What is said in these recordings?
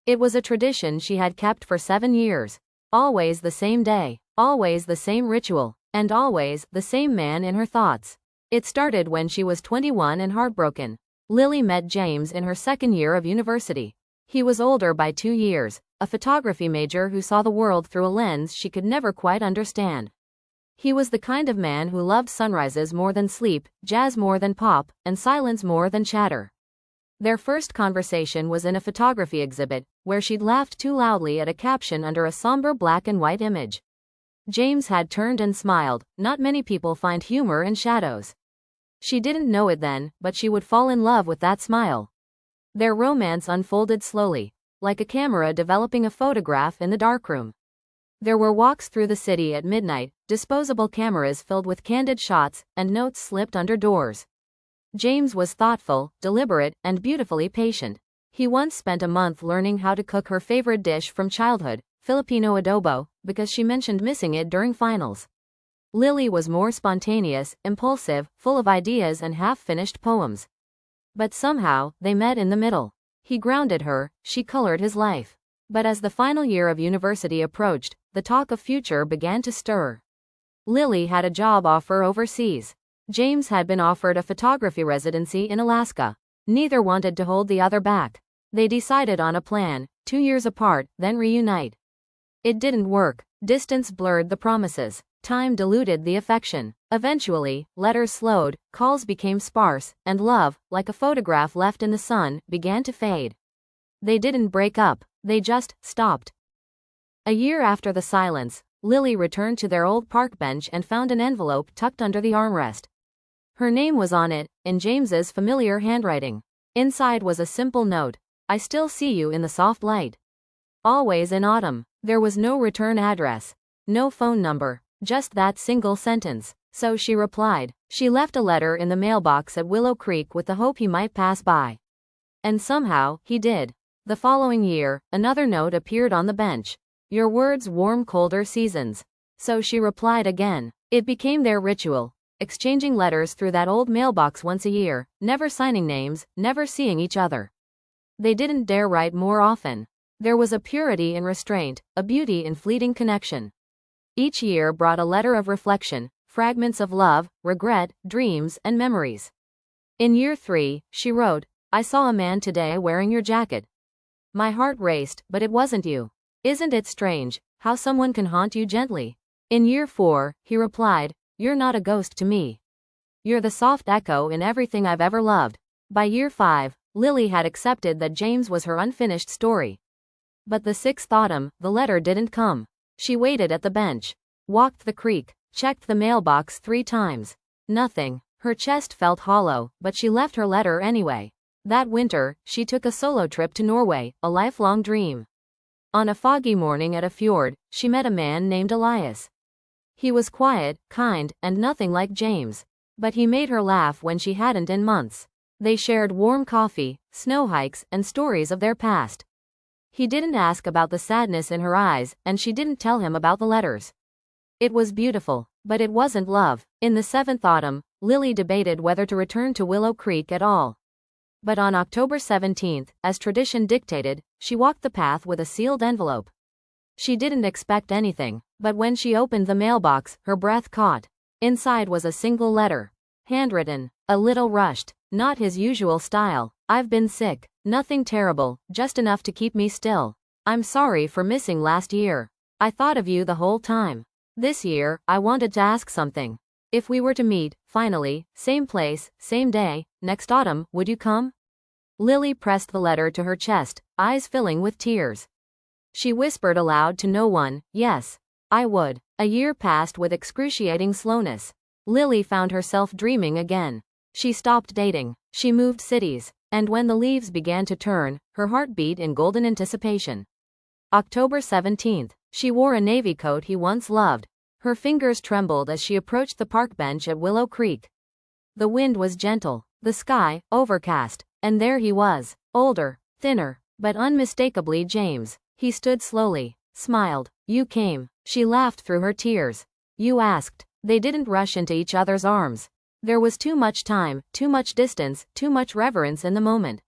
It was a tradition she had kept for 7 years. Always the same day, always the same ritual, and always the same man in her thoughts. It started when she was 21 and heartbroken. Lily met James in her second year of university. He was older by 2 years, a photography major who saw the world through a lens she could never quite understand. He was the kind of man who loved sunrises more than sleep, jazz more than pop, and silence more than chatter. Their first conversation was in a photography exhibit, where she'd laughed too loudly at a caption under a somber black and white image. James had turned and smiled. Not many people find humor in shadows. She didn't know it then, but she would fall in love with that smile. Their romance unfolded slowly, like a camera developing a photograph in the darkroom. There were walks through the city at midnight, disposable cameras filled with candid shots, and notes slipped under doors. James was thoughtful, deliberate, and beautifully patient. He once spent a month learning how to cook her favorite dish from childhood, Filipino adobo, because she mentioned missing it during finals. Lily was more spontaneous, impulsive, full of ideas and half-finished poems. But somehow, they met in the middle. He grounded her, she colored his life. But as the final year of university approached, the talk of future began to stir. Lily had a job offer overseas. James had been offered a photography residency in Alaska. Neither wanted to hold the other back. They decided on a plan, 2 years apart, then reunite. It didn't work. Distance blurred the promises. Time diluted the affection. Eventually, letters slowed, calls became sparse, and love, like a photograph left in the sun, began to fade. They didn't break up, they just stopped. A year after the silence, Lily returned to their old park bench and found an envelope tucked under the armrest. Her name was on it, in James's familiar handwriting. Inside was a simple note. I still see you in the soft light. Always in autumn. There was no return address. No phone number. Just that single sentence. So she replied. She left a letter in the mailbox at Willow Creek with the hope he might pass by. And somehow, he did. The following year, another note appeared on the bench. Your words warm colder seasons. So she replied again. It became their ritual. Exchanging letters through that old mailbox once a year, never signing names, never seeing each other. They didn't dare write more often. There was a purity in restraint, a beauty in fleeting connection. Each year brought a letter of reflection, fragments of love, regret, dreams, and memories. In year 3, she wrote, I saw a man today wearing your jacket. My heart raced, but it wasn't you. Isn't it strange, how someone can haunt you gently? In year 4, he replied, You're not a ghost to me. You're the soft echo in everything I've ever loved. By year 5, Lily had accepted that James was her unfinished story. But the 6th autumn, the letter didn't come. She waited at the bench, walked the creek, checked the mailbox 3 times. Nothing. Her chest felt hollow, but she left her letter anyway. That winter, she took a solo trip to Norway, a lifelong dream. On a foggy morning at a fjord, she met a man named Elias. He was quiet, kind, and nothing like James. But he made her laugh when she hadn't in months. They shared warm coffee, snow hikes, and stories of their past. He didn't ask about the sadness in her eyes, and she didn't tell him about the letters. It was beautiful, but it wasn't love. In the 7th autumn, Lily debated whether to return to Willow Creek at all. But on October 17th, as tradition dictated, she walked the path with a sealed envelope. She didn't expect anything, but when she opened the mailbox, her breath caught. Inside was a single letter. Handwritten, a little rushed, not his usual style. I've been sick. Nothing terrible, just enough to keep me still. I'm sorry for missing last year. I thought of you the whole time. This year, I wanted to ask something. If we were to meet, finally, same place, same day, next autumn, would you come? Lily pressed the letter to her chest, eyes filling with tears. She whispered aloud to no one, yes, I would. A year passed with excruciating slowness. Lily found herself dreaming again. She stopped dating. She moved cities. And when the leaves began to turn, her heart beat in golden anticipation. October 17th. She wore a navy coat he once loved. Her fingers trembled as she approached the park bench at Willow Creek. The wind was gentle, the sky, overcast, and there he was, older, thinner, but unmistakably James. He stood slowly, smiled. You came. She laughed through her tears. You asked. They didn't rush into each other's arms. There was too much time, too much distance, too much reverence in the moment.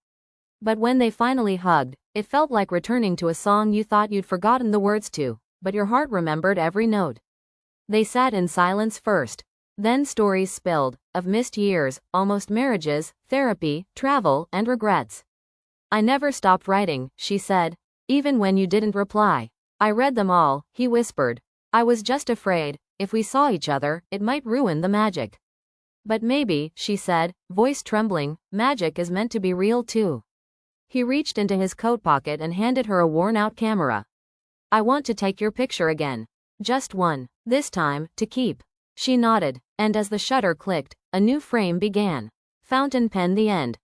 But when they finally hugged, It felt like returning to a song you thought you'd forgotten the words to, but your heart remembered every note. They sat in silence first. Then stories spilled, of missed years, almost marriages, therapy, travel, and regrets. I never stopped writing, she said. Even when you didn't reply. I read them all, he whispered. I was just afraid, if we saw each other, it might ruin the magic. But maybe, she said, voice trembling, magic is meant to be real too. He reached into his coat pocket and handed her a worn-out camera. I want to take your picture again. Just one. This time, to keep. She nodded, and as the shutter clicked, a new frame began. Fountain pen the end.